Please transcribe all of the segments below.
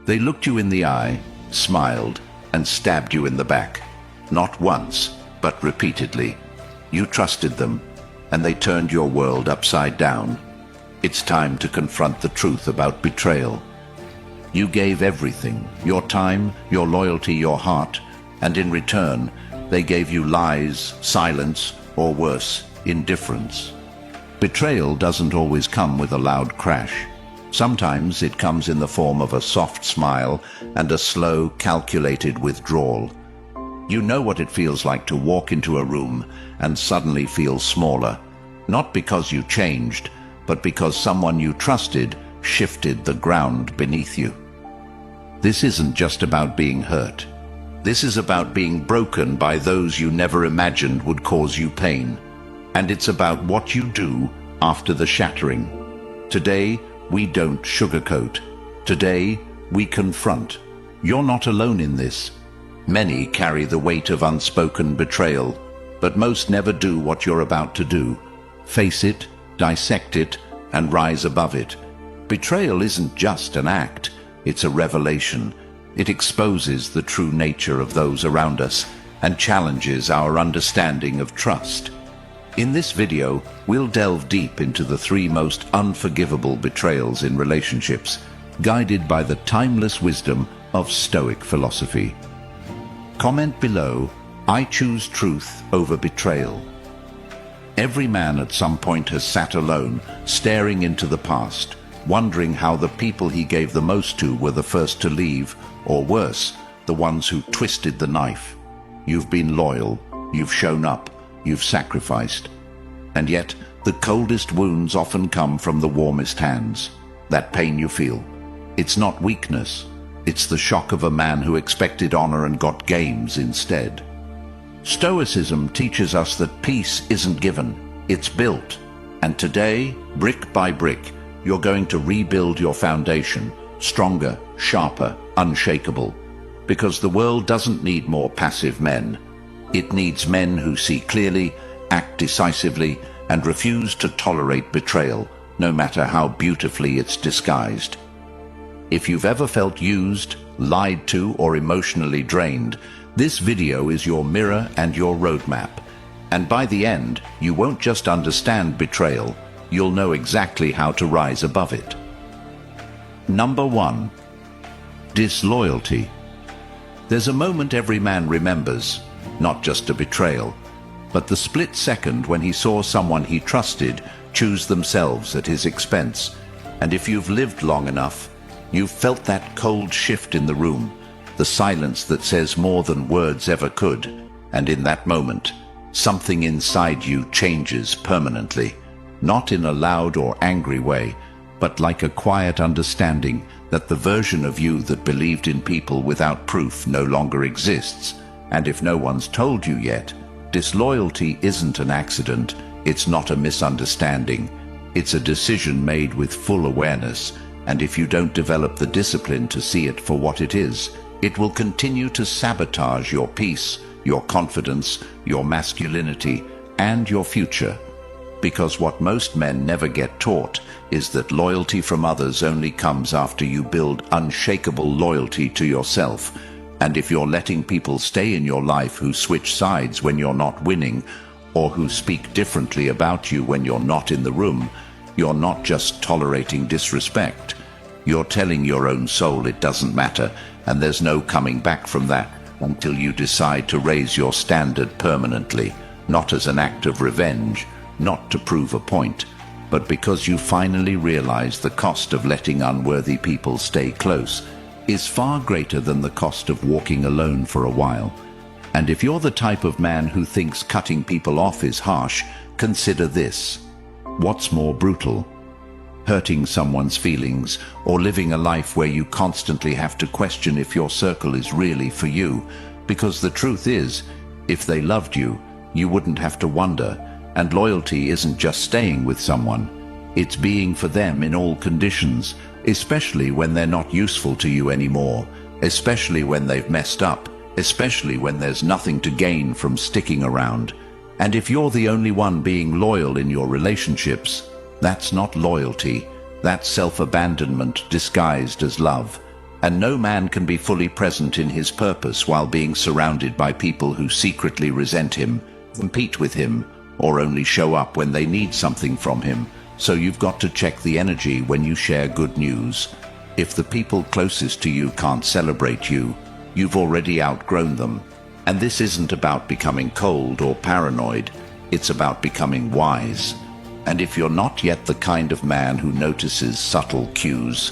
They looked you in the eye, smiled, and stabbed you in the back. Not once, but repeatedly. You trusted them, and they turned your world upside down. It's time to confront the truth about betrayal. You gave everything, your time, your loyalty, your heart, and in return, they gave you lies, silence, or worse, indifference. Betrayal doesn't always come with a loud crash. Sometimes it comes in the form of a soft smile and a slow, calculated withdrawal. You know what it feels like to walk into a room and suddenly feel smaller, not because you changed, but because someone you trusted shifted the ground beneath you. This isn't just about being hurt. This is about being broken by those you never imagined would cause you pain. And it's about what you do after the shattering. Today, we don't sugarcoat. Today, we confront. You're not alone in this. Many carry the weight of unspoken betrayal, but most never do what you're about to do. Face it, dissect it, and rise above it. Betrayal isn't just an act, it's a revelation. It exposes the true nature of those around us and challenges our understanding of trust. In this video, we'll delve deep into the 3 most unforgivable betrayals in relationships, guided by the timeless wisdom of Stoic philosophy. Comment below, I choose truth over betrayal. Every man at some point has sat alone, staring into the past, wondering how the people he gave the most to were the first to leave, or worse, the ones who twisted the knife. You've been loyal, you've shown up, you've sacrificed. And yet, the coldest wounds often come from the warmest hands. That pain you feel, it's not weakness. It's the shock of a man who expected honor and got games instead. Stoicism teaches us that peace isn't given, it's built. And today, brick by brick, you're going to rebuild your foundation, stronger, sharper, unshakable. Because the world doesn't need more passive men. It needs men who see clearly, act decisively, and refuse to tolerate betrayal, no matter how beautifully it's disguised. If you've ever felt used, lied to, or emotionally drained, this video is your mirror and your roadmap. And by the end, you won't just understand betrayal, you'll know exactly how to rise above it. Number 1. Disloyalty. There's a moment every man remembers, not just a betrayal, but the split second when he saw someone he trusted choose themselves at his expense. And if you've lived long enough, you've felt that cold shift in the room, the silence that says more than words ever could. And in that moment, something inside you changes permanently, not in a loud or angry way, but like a quiet understanding that the version of you that believed in people without proof no longer exists. And if no one's told you yet, disloyalty isn't an accident, it's not a misunderstanding. It's a decision made with full awareness. And if you don't develop the discipline to see it for what it is, it will continue to sabotage your peace, your confidence, your masculinity, and your future. Because what most men never get taught is that loyalty from others only comes after you build unshakable loyalty to yourself. And if you're letting people stay in your life who switch sides when you're not winning, or who speak differently about you when you're not in the room, you're not just tolerating disrespect. You're telling your own soul it doesn't matter, and there's no coming back from that until you decide to raise your standard permanently, not as an act of revenge, not to prove a point, but because you finally realize the cost of letting unworthy people stay close is far greater than the cost of walking alone for a while. And if you're the type of man who thinks cutting people off is harsh, consider this. What's more brutal? Hurting someone's feelings, or living a life where you constantly have to question if your circle is really for you? Because the truth is, if they loved you, you wouldn't have to wonder. And loyalty isn't just staying with someone. It's being for them in all conditions, especially when they're not useful to you anymore, especially when they've messed up, especially when there's nothing to gain from sticking around. And if you're the only one being loyal in your relationships, that's not loyalty, that's self-abandonment disguised as love. And no man can be fully present in his purpose while being surrounded by people who secretly resent him, compete with him, or only show up when they need something from him. So you've got to check the energy when you share good news. If the people closest to you can't celebrate you, you've already outgrown them. And this isn't about becoming cold or paranoid, it's about becoming wise. And if you're not yet the kind of man who notices subtle cues,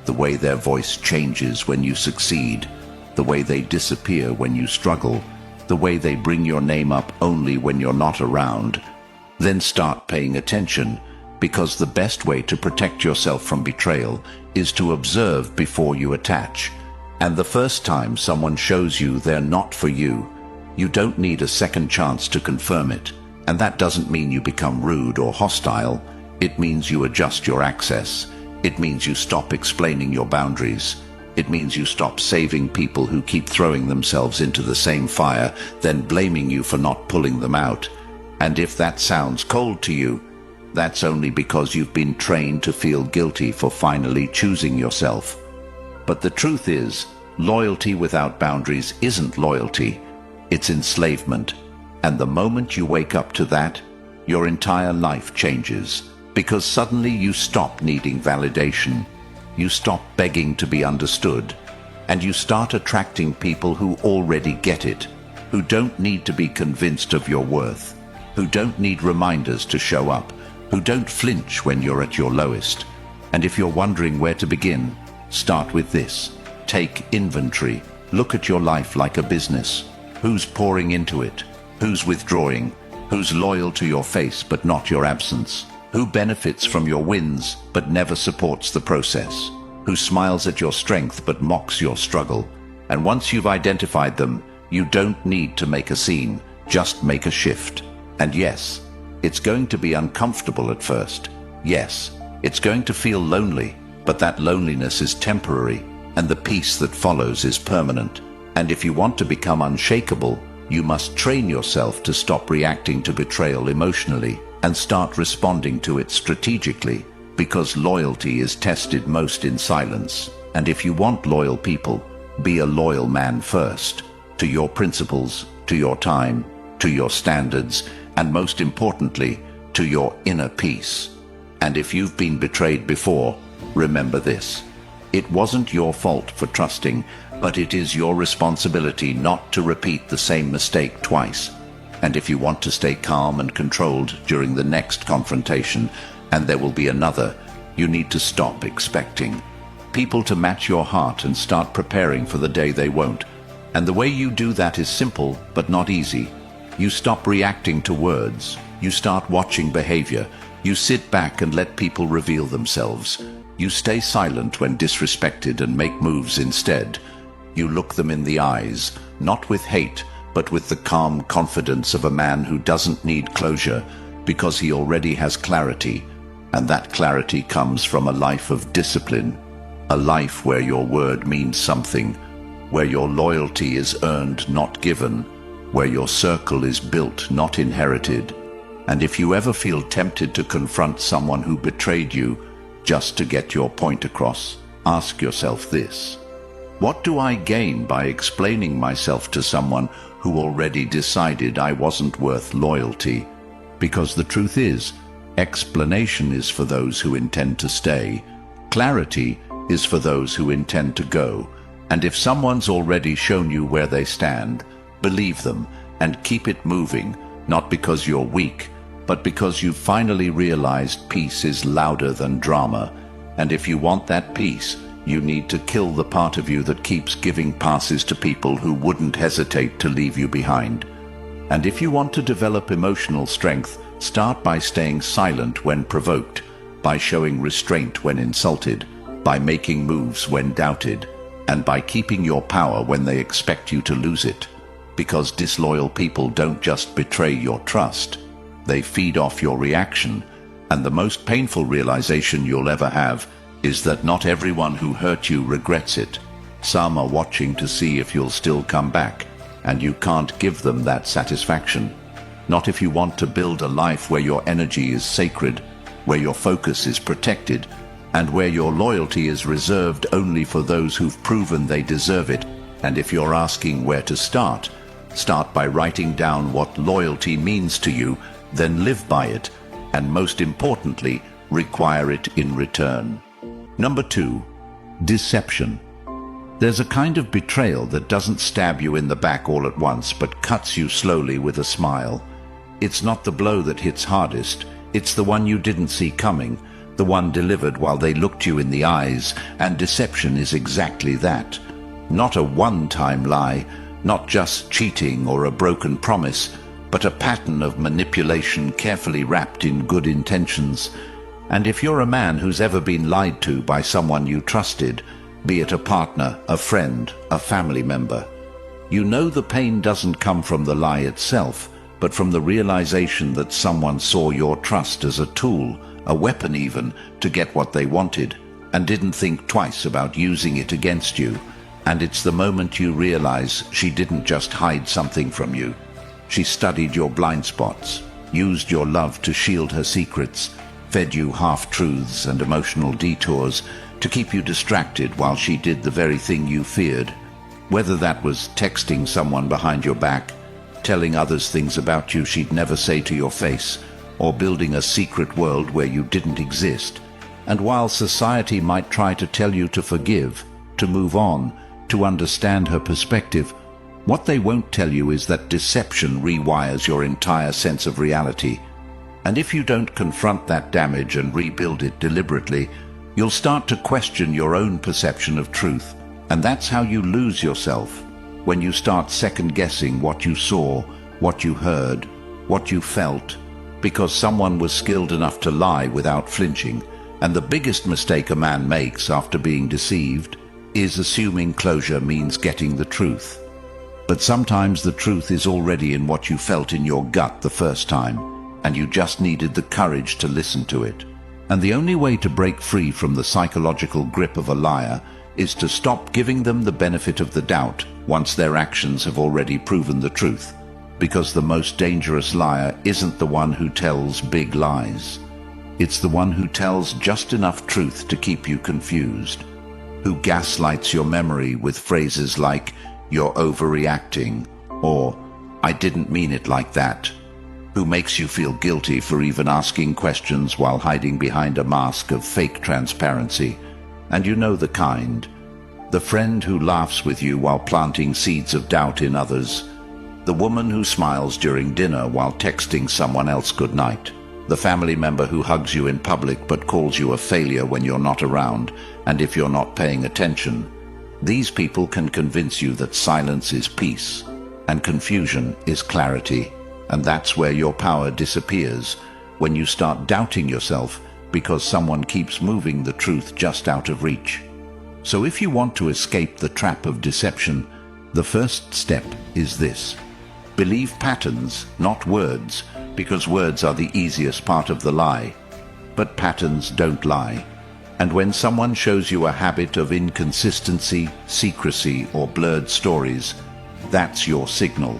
the way their voice changes when you succeed, the way they disappear when you struggle, the way they bring your name up only when you're not around, then start paying attention, because the best way to protect yourself from betrayal is to observe before you attach. And the first time someone shows you they're not for you, you don't need a second chance to confirm it. And that doesn't mean you become rude or hostile. It means you adjust your access. It means you stop explaining your boundaries. It means you stop saving people who keep throwing themselves into the same fire, then blaming you for not pulling them out. And if that sounds cold to you, that's only because you've been trained to feel guilty for finally choosing yourself. But the truth is, loyalty without boundaries isn't loyalty, it's enslavement. And the moment you wake up to that, your entire life changes. Because suddenly you stop needing validation, you stop begging to be understood, and you start attracting people who already get it, who don't need to be convinced of your worth, who don't need reminders to show up, who don't flinch when you're at your lowest. And if you're wondering where to begin, start with this. Take inventory. Look at your life like a business. Who's pouring into it? Who's withdrawing? Who's loyal to your face but not your absence? Who benefits from your wins but never supports the process? Who smiles at your strength but mocks your struggle? And once you've identified them, you don't need to make a scene, just make a shift. And yes, it's going to be uncomfortable at first. Yes, it's going to feel lonely, but that loneliness is temporary, and the peace that follows is permanent. And if you want to become unshakable, you must train yourself to stop reacting to betrayal emotionally and start responding to it strategically, because loyalty is tested most in silence. And if you want loyal people, be a loyal man first, to your principles, to your time, to your standards, and most importantly, to your inner peace. And if you've been betrayed before, remember this. It wasn't your fault for trusting, but it is your responsibility not to repeat the same mistake twice. And if you want to stay calm and controlled during the next confrontation, and there will be another, you need to stop expecting people to match your heart and start preparing for the day they won't. And the way you do that is simple, but not easy. You stop reacting to words. You start watching behavior. You sit back and let people reveal themselves. You stay silent when disrespected and make moves instead. You look them in the eyes, not with hate, but with the calm confidence of a man who doesn't need closure because he already has clarity. And that clarity comes from a life of discipline, a life where your word means something, where your loyalty is earned, not given, where your circle is built, not inherited. And if you ever feel tempted to confront someone who betrayed you just to get your point across, ask yourself this. What do I gain by explaining myself to someone who already decided I wasn't worth loyalty? Because the truth is, explanation is for those who intend to stay. Clarity is for those who intend to go. And if someone's already shown you where they stand, believe them and keep it moving, not because you're weak, but because you've finally realized peace is louder than drama. And if you want that peace, you need to kill the part of you that keeps giving passes to people who wouldn't hesitate to leave you behind. And if you want to develop emotional strength, start by staying silent when provoked, by showing restraint when insulted, by making moves when doubted, and by keeping your power when they expect you to lose it. Because disloyal people don't just betray your trust, they feed off your reaction. And the most painful realization you'll ever have is that not everyone who hurt you regrets it. Some are watching to see if you'll still come back, and you can't give them that satisfaction. Not if you want to build a life where your energy is sacred, where your focus is protected, and where your loyalty is reserved only for those who've proven they deserve it. And if you're asking where to start, start by writing down what loyalty means to you, then live by it, and most importantly, require it in return. Number 2, deception. There's a kind of betrayal that doesn't stab you in the back all at once, but cuts you slowly with a smile. It's not the blow that hits hardest, it's the one you didn't see coming, the one delivered while they looked you in the eyes, and deception is exactly that. Not a one-time lie, not just cheating or a broken promise, but a pattern of manipulation carefully wrapped in good intentions. And if you're a man who's ever been lied to by someone you trusted, be it a partner, a friend, a family member, you know the pain doesn't come from the lie itself, but from the realization that someone saw your trust as a tool, a weapon even, to get what they wanted, and didn't think twice about using it against you. And it's the moment you realize she didn't just hide something from you. She studied your blind spots, used your love to shield her secrets, fed you half-truths and emotional detours to keep you distracted while she did the very thing you feared. Whether that was texting someone behind your back, telling others things about you she'd never say to your face, or building a secret world where you didn't exist. And while society might try to tell you to forgive, to move on, to understand her perspective, what they won't tell you is that deception rewires your entire sense of reality. And if you don't confront that damage and rebuild it deliberately, you'll start to question your own perception of truth. And that's how you lose yourself, when you start second-guessing what you saw, what you heard, what you felt, because someone was skilled enough to lie without flinching. And the biggest mistake a man makes after being deceived is assuming closure means getting the truth. But sometimes the truth is already in what you felt in your gut the first time, and you just needed the courage to listen to it. And the only way to break free from the psychological grip of a liar is to stop giving them the benefit of the doubt once their actions have already proven the truth. Because the most dangerous liar isn't the one who tells big lies. It's the one who tells just enough truth to keep you confused, who gaslights your memory with phrases like, "You're overreacting," or "I didn't mean it like that," who makes you feel guilty for even asking questions while hiding behind a mask of fake transparency. And you know the kind. The friend who laughs with you while planting seeds of doubt in others. The woman who smiles during dinner while texting someone else goodnight. The family member who hugs you in public but calls you a failure when you're not around, and if you're not paying attention. These people can convince you that silence is peace, and confusion is clarity. And that's where your power disappears, when you start doubting yourself because someone keeps moving the truth just out of reach. So if you want to escape the trap of deception, the first step is this. Believe patterns, not words, because words are the easiest part of the lie. But patterns don't lie. And when someone shows you a habit of inconsistency, secrecy, or blurred stories, that's your signal.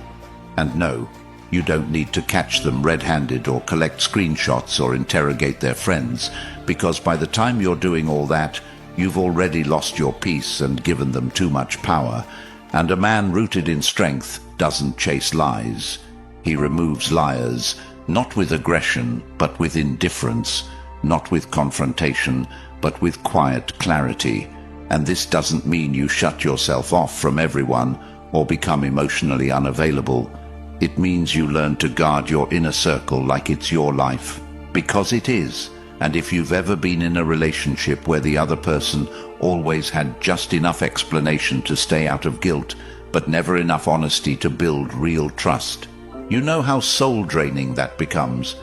And no, you don't need to catch them red-handed or collect screenshots or interrogate their friends, because by the time you're doing all that, you've already lost your peace and given them too much power. And a man rooted in strength doesn't chase lies. He removes liars, not with aggression, but with indifference, not with confrontation, but with quiet clarity. And this doesn't mean you shut yourself off from everyone or become emotionally unavailable. It means you learn to guard your inner circle like it's your life, because it is. And if you've ever been in a relationship where the other person always had just enough explanation to stay out of guilt, but never enough honesty to build real trust, you know how soul-draining that becomes.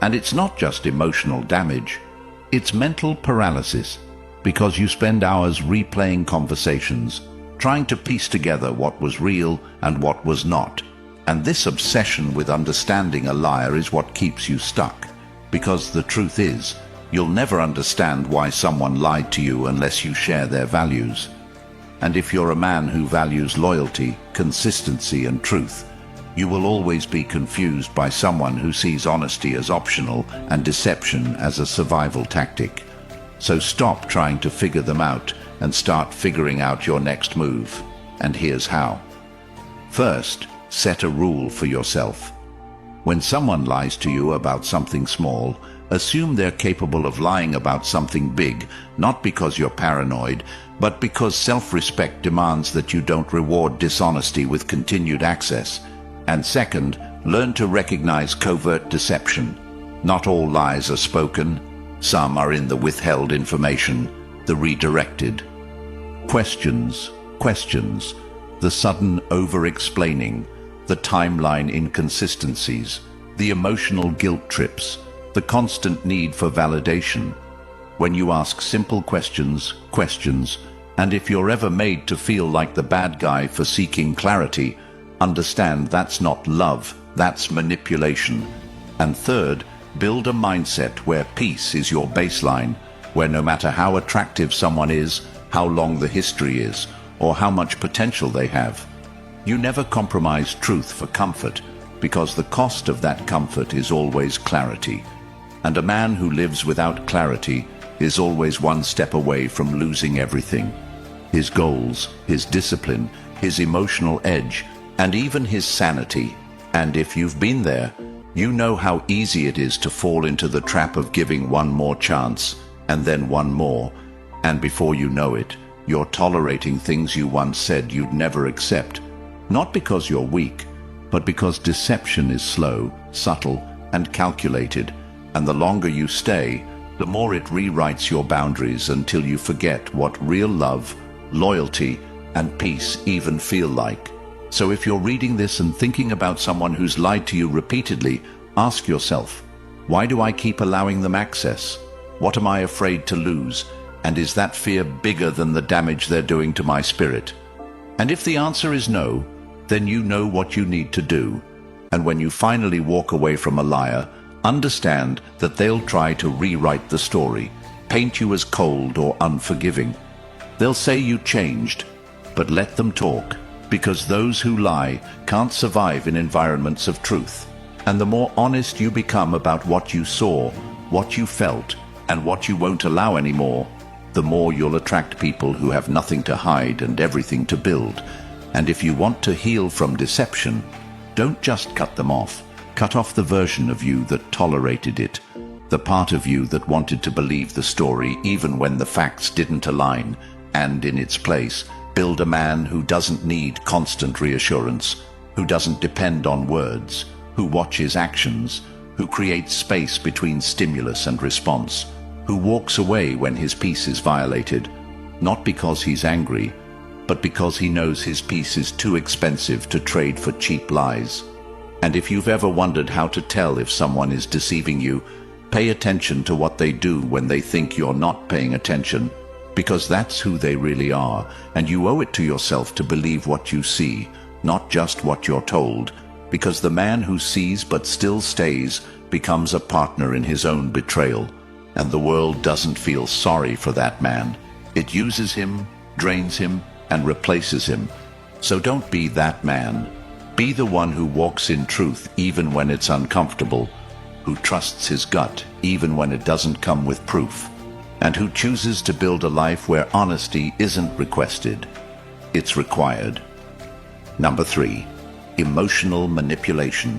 And it's not just emotional damage, it's mental paralysis, because you spend hours replaying conversations, trying to piece together what was real and what was not. And this obsession with understanding a liar is what keeps you stuck, because the truth is, you'll never understand why someone lied to you unless you share their values. And if you're a man who values loyalty, consistency, and truth, you will always be confused by someone who sees honesty as optional and deception as a survival tactic. So stop trying to figure them out and start figuring out your next move. And here's how. First, set a rule for yourself. When someone lies to you about something small, assume they're capable of lying about something big, not because you're paranoid, but because self-respect demands that you don't reward dishonesty with continued access. And second, learn to recognize covert deception. Not all lies are spoken. Some are in the withheld information, the redirected. Questions, the sudden over-explaining, the timeline inconsistencies, the emotional guilt trips, the constant need for validation. When you ask simple questions, and if you're ever made to feel like the bad guy for seeking clarity, understand that's not love, that's manipulation. And third, build a mindset where peace is your baseline, where no matter how attractive someone is, how long the history is, or how much potential they have, you never compromise truth for comfort, because the cost of that comfort is always clarity. And a man who lives without clarity is always one step away from losing everything. His goals, his discipline, his emotional edge, and even his sanity. And if you've been there, you know how easy it is to fall into the trap of giving one more chance, and then one more, and before you know it, you're tolerating things you once said you'd never accept. Not because you're weak, but because deception is slow, subtle, and calculated, and the longer you stay, the more it rewrites your boundaries until you forget what real love, loyalty, and peace even feel like. So if you're reading this and thinking about someone who's lied to you repeatedly, ask yourself, why do I keep allowing them access? What am I afraid to lose? And is that fear bigger than the damage they're doing to my spirit? And if the answer is no, then you know what you need to do. And when you finally walk away from a liar, understand that they'll try to rewrite the story, paint you as cold or unforgiving. They'll say you changed, but let them talk, because those who lie can't survive in environments of truth. And the more honest you become about what you saw, what you felt, and what you won't allow anymore, the more you'll attract people who have nothing to hide and everything to build. And if you want to heal from deception, don't just cut them off. Cut off the version of you that tolerated it, the part of you that wanted to believe the story even when the facts didn't align, and in its place, build a man who doesn't need constant reassurance, who doesn't depend on words, who watches actions, who creates space between stimulus and response, who walks away when his peace is violated, not because he's angry, but because he knows his peace is too expensive to trade for cheap lies. And if you've ever wondered how to tell if someone is deceiving you, pay attention to what they do when they think you're not paying attention, because that's who they really are, and you owe it to yourself to believe what you see, not just what you're told, because the man who sees but still stays becomes a partner in his own betrayal, and the world doesn't feel sorry for that man. It uses him, drains him, and replaces him. So don't be that man. Be the one who walks in truth even when it's uncomfortable, who trusts his gut even when it doesn't come with proof, and who chooses to build a life where honesty isn't requested, it's required. Number 3, emotional manipulation.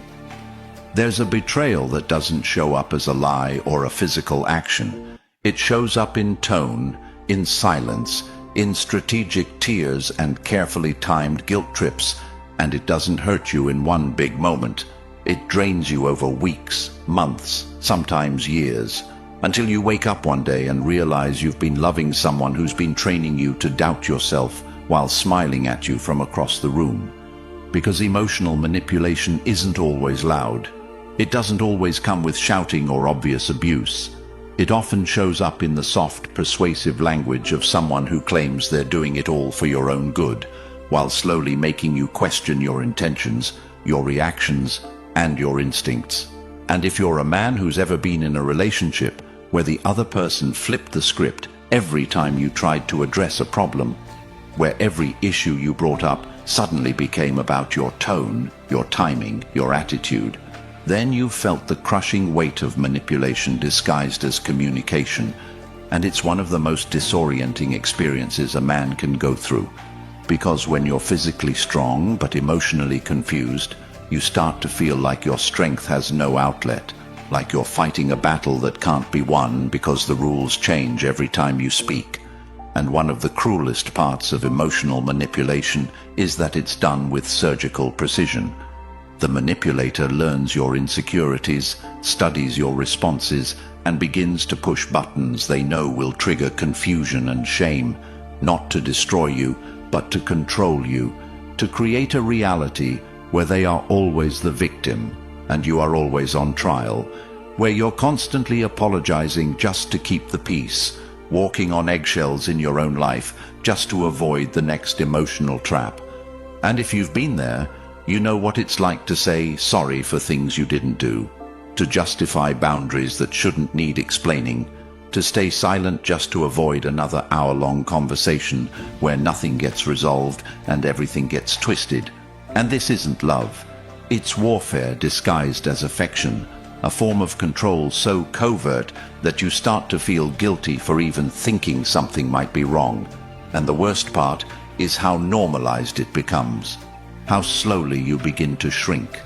There's a betrayal that doesn't show up as a lie or a physical action. It shows up in tone, in silence, in strategic tears and carefully timed guilt trips, and it doesn't hurt you in one big moment. It drains you over weeks, months, sometimes years, until you wake up one day and realize you've been loving someone who's been training you to doubt yourself while smiling at you from across the room. Because emotional manipulation isn't always loud. It doesn't always come with shouting or obvious abuse. It often shows up in the soft, persuasive language of someone who claims they're doing it all for your own good, while slowly making you question your intentions, your reactions, and your instincts. And if you're a man who's ever been in a relationship where the other person flipped the script every time you tried to address a problem, where every issue you brought up suddenly became about your tone, your timing, your attitude, then you've felt the crushing weight of manipulation disguised as communication, And it's one of the most disorienting experiences a man can go through. Because when you're physically strong but emotionally confused, you start to feel like your strength has no outlet, like you're fighting a battle that can't be won because the rules change every time you speak. And one of the cruelest parts of emotional manipulation is that it's done with surgical precision. The manipulator learns your insecurities, studies your responses, and begins to push buttons they know will trigger confusion and shame, not to destroy you, but to control you, to create a reality where they are always the victim and you are always on trial, where you're constantly apologizing just to keep the peace, walking on eggshells in your own life just to avoid the next emotional trap. And if you've been there, you know what it's like to say sorry for things you didn't do, to justify boundaries that shouldn't need explaining, to stay silent just to avoid another hour-long conversation where nothing gets resolved and everything gets twisted. And this isn't love. It's warfare disguised as affection, a form of control so covert that you start to feel guilty for even thinking something might be wrong. And the worst part is how normalized it becomes, how slowly you begin to shrink,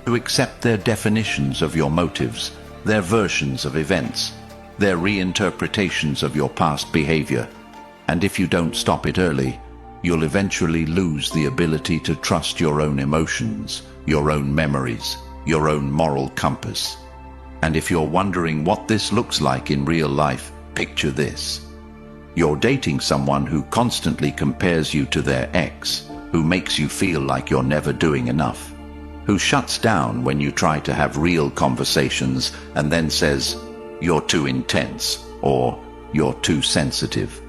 to accept their definitions of your motives, their versions of events, their reinterpretations of your past behavior. And if you don't stop it early, you'll eventually lose the ability to trust your own emotions, your own memories, your own moral compass. And if you're wondering what this looks like in real life, picture this. You're dating someone who constantly compares you to their ex, who makes you feel like you're never doing enough, who shuts down when you try to have real conversations and then says, "You're too intense," or "You're too sensitive."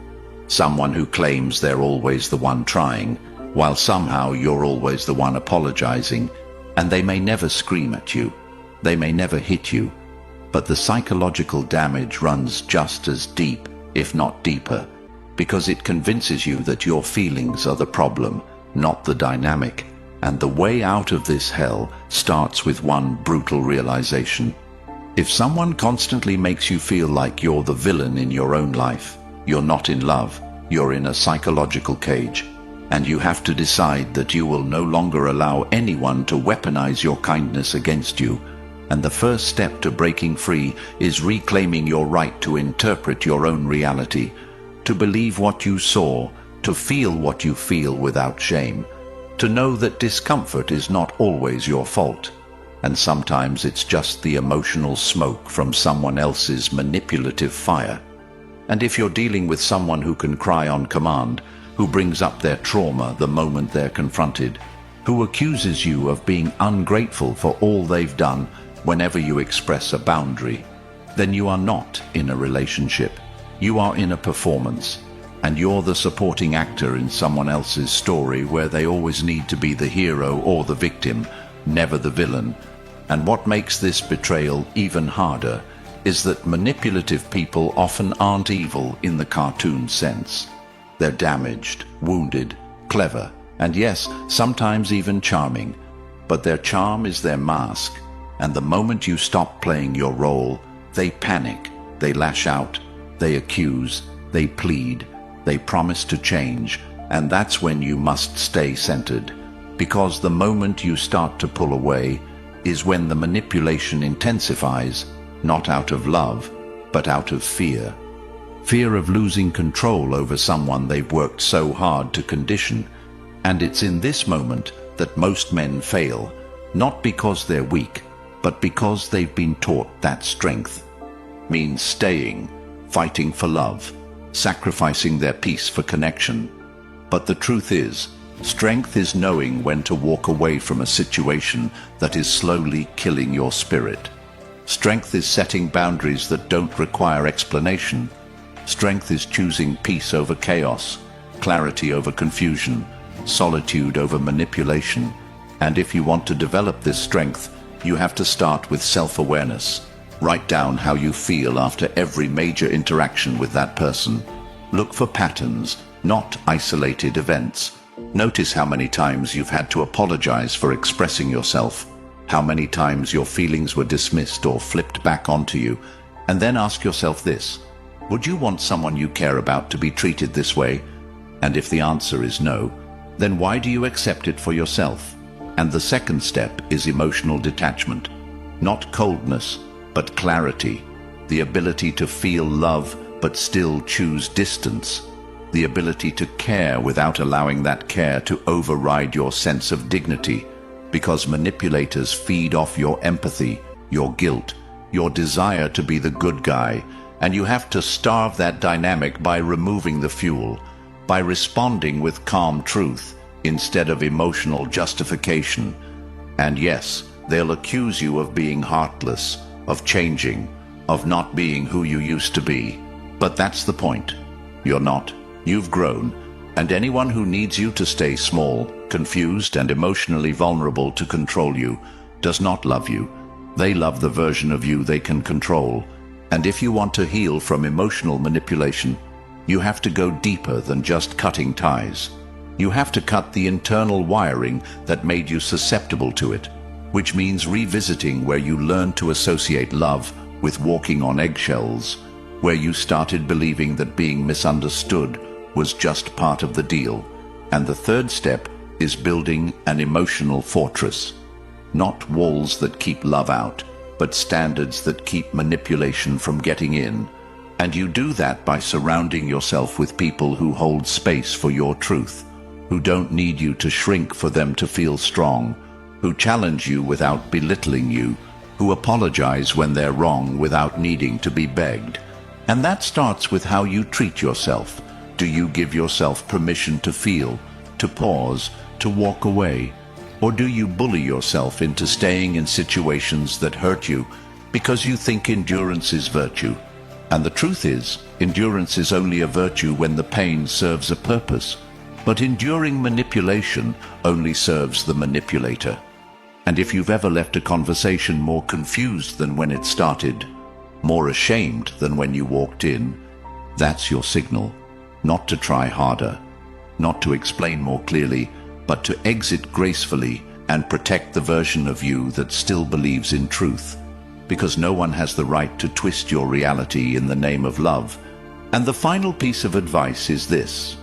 Someone who claims they're always the one trying, while somehow you're always the one apologizing, and they may never scream at you, they may never hit you, but the psychological damage runs just as deep, if not deeper, because it convinces you that your feelings are the problem, not the dynamic. And the way out of this hell starts with one brutal realization. If someone constantly makes you feel like you're the villain in your own life, you're not in love, you're in a psychological cage. And you have to decide that you will no longer allow anyone to weaponize your kindness against you. And the first step to breaking free is reclaiming your right to interpret your own reality, to believe what you saw, to feel what you feel without shame, to know that discomfort is not always your fault. And sometimes it's just the emotional smoke from someone else's manipulative fire. And if you're dealing with someone who can cry on command, who brings up their trauma the moment they're confronted, who accuses you of being ungrateful for all they've done whenever you express a boundary, then you are not in a relationship. You are in a performance, and you're the supporting actor in someone else's story where they always need to be the hero or the victim, never the villain. And what makes this betrayal even harder is that manipulative people often aren't evil in the cartoon sense. They're damaged, wounded, clever, and yes, sometimes even charming. But their charm is their mask, and the moment you stop playing your role, they panic, they lash out, they accuse, they plead, they promise to change, and that's when you must stay centered. Because the moment you start to pull away is when the manipulation intensifies, not out of love, but out of fear. Fear of losing control over someone they've worked so hard to condition. And it's in this moment that most men fail, not because they're weak, but because they've been taught that strength means staying, fighting for love, sacrificing their peace for connection. But the truth is, strength is knowing when to walk away from a situation that is slowly killing your spirit. Strength is setting boundaries that don't require explanation. Strength is choosing peace over chaos, clarity over confusion, solitude over manipulation. And if you want to develop this strength, you have to start with self-awareness. Write down how you feel after every major interaction with that person. Look for patterns, not isolated events. Notice how many times you've had to apologize for expressing yourself, how many times your feelings were dismissed or flipped back onto you, and then ask yourself this: Would you want someone you care about to be treated this way? And if the answer is no, then why do you accept it for yourself? And the second step is emotional detachment. Not coldness, but clarity. The ability to feel love but still choose distance. The ability to care without allowing that care to override your sense of dignity. Because manipulators feed off your empathy, your guilt, your desire to be the good guy, and you have to starve that dynamic by removing the fuel, by responding with calm truth instead of emotional justification. And yes, they'll accuse you of being heartless, of changing, of not being who you used to be. But that's the point. You're not. You've grown, and anyone who needs you to stay small, confused, and emotionally vulnerable to control you does not love you. They love the version of you they can control. And if you want to heal from emotional manipulation, you have to go deeper than just cutting ties. You have to cut the internal wiring that made you susceptible to it, which means revisiting where you learned to associate love with walking on eggshells, where you started believing that being misunderstood was just part of the deal. And the third step is building an emotional fortress. Not walls that keep love out, but standards that keep manipulation from getting in. And you do that by surrounding yourself with people who hold space for your truth, who don't need you to shrink for them to feel strong, who challenge you without belittling you, who apologize when they're wrong without needing to be begged. And that starts with how you treat yourself. Do you give yourself permission to feel, to pause, to walk away? Or do you bully yourself into staying in situations that hurt you because you think endurance is virtue? And the truth is, endurance is only a virtue when the pain serves a purpose. But enduring manipulation only serves the manipulator. And if you've ever left a conversation more confused than when it started, more ashamed than when you walked in, that's your signal. Not to try harder, not to explain more clearly, but to exit gracefully and protect the version of you that still believes in truth. Because no one has the right to twist your reality in the name of love. And the final piece of advice is this.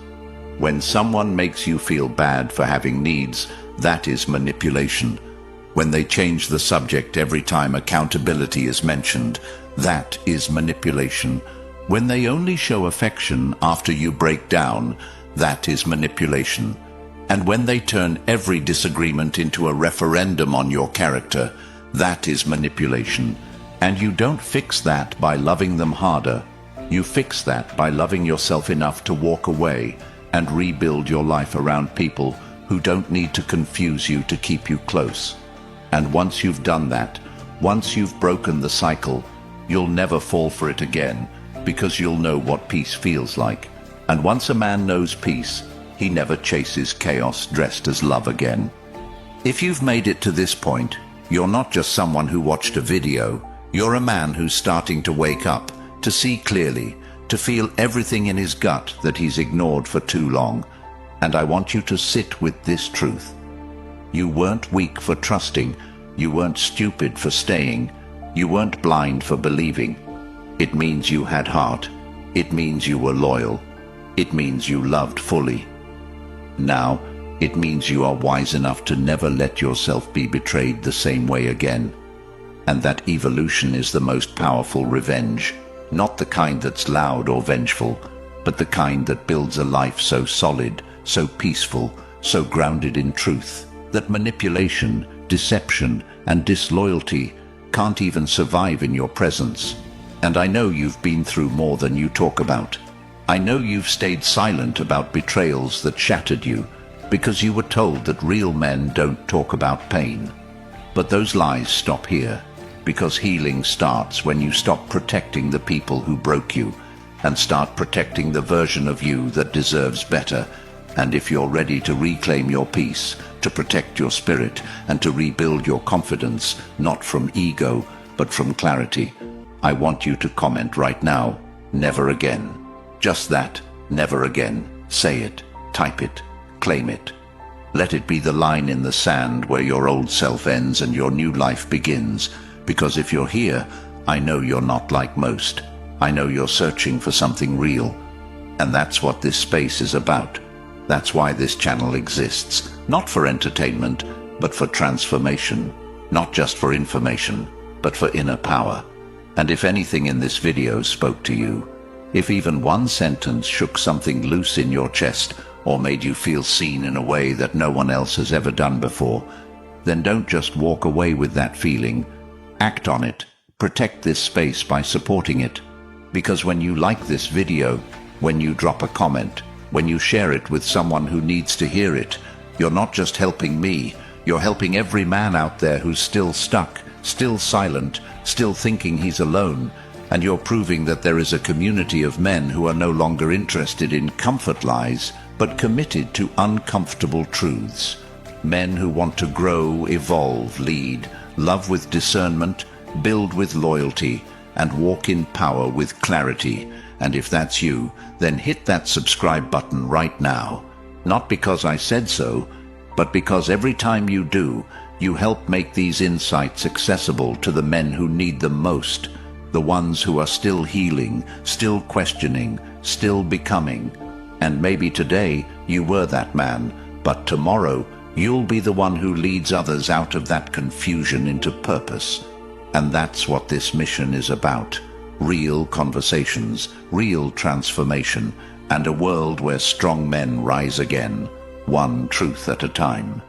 When someone makes you feel bad for having needs, that is manipulation. When they change the subject every time accountability is mentioned, that is manipulation. When they only show affection after you break down, that is manipulation. And when they turn every disagreement into a referendum on your character, that is manipulation. And you don't fix that by loving them harder. You fix that by loving yourself enough to walk away and rebuild your life around people who don't need to confuse you to keep you close. And once you've done that, once you've broken the cycle, you'll never fall for it again, because you'll know what peace feels like. And once a man knows peace, he never chases chaos dressed as love again. If you've made it to this point, you're not just someone who watched a video, you're a man who's starting to wake up, to see clearly, to feel everything in his gut that he's ignored for too long. And I want you to sit with this truth. You weren't weak for trusting, you weren't stupid for staying, you weren't blind for believing. It means you had heart, it means you were loyal, it means you loved fully. Now, it means you are wise enough to never let yourself be betrayed the same way again. And that evolution is the most powerful revenge, not the kind that's loud or vengeful, but the kind that builds a life so solid, so peaceful, so grounded in truth, that manipulation, deception, and disloyalty can't even survive in your presence. And I know you've been through more than you talk about. I know you've stayed silent about betrayals that shattered you, because you were told that real men don't talk about pain. But those lies stop here, because healing starts when you stop protecting the people who broke you, and start protecting the version of you that deserves better. And if you're ready to reclaim your peace, to protect your spirit, and to rebuild your confidence, not from ego, but from clarity, I want you to comment right now, never again. Just that, never again. Say it, type it, claim it. Let it be the line in the sand where your old self ends and your new life begins, because if you're here, I know you're not like most. I know you're searching for something real, and that's what this space is about. That's why this channel exists, not for entertainment, but for transformation, not just for information, but for inner power. And if anything in this video spoke to you, if even one sentence shook something loose in your chest or made you feel seen in a way that no one else has ever done before, then don't just walk away with that feeling. Act on it. Protect this space by supporting it. Because when you like this video, when you drop a comment, when you share it with someone who needs to hear it, you're not just helping me, you're helping every man out there who's still stuck, still silent, still thinking he's alone, and you're proving that there is a community of men who are no longer interested in comfort lies, but committed to uncomfortable truths. Men who want to grow, evolve, lead, love with discernment, build with loyalty, and walk in power with clarity. And if that's you, then hit that subscribe button right now. Not because I said so, but because every time you do, you help make these insights accessible to the men who need them most, the ones who are still healing, still questioning, still becoming. And maybe today you were that man, but tomorrow you'll be the one who leads others out of that confusion into purpose. And that's what this mission is about. Real conversations, real transformation, and a world where strong men rise again, one truth at a time.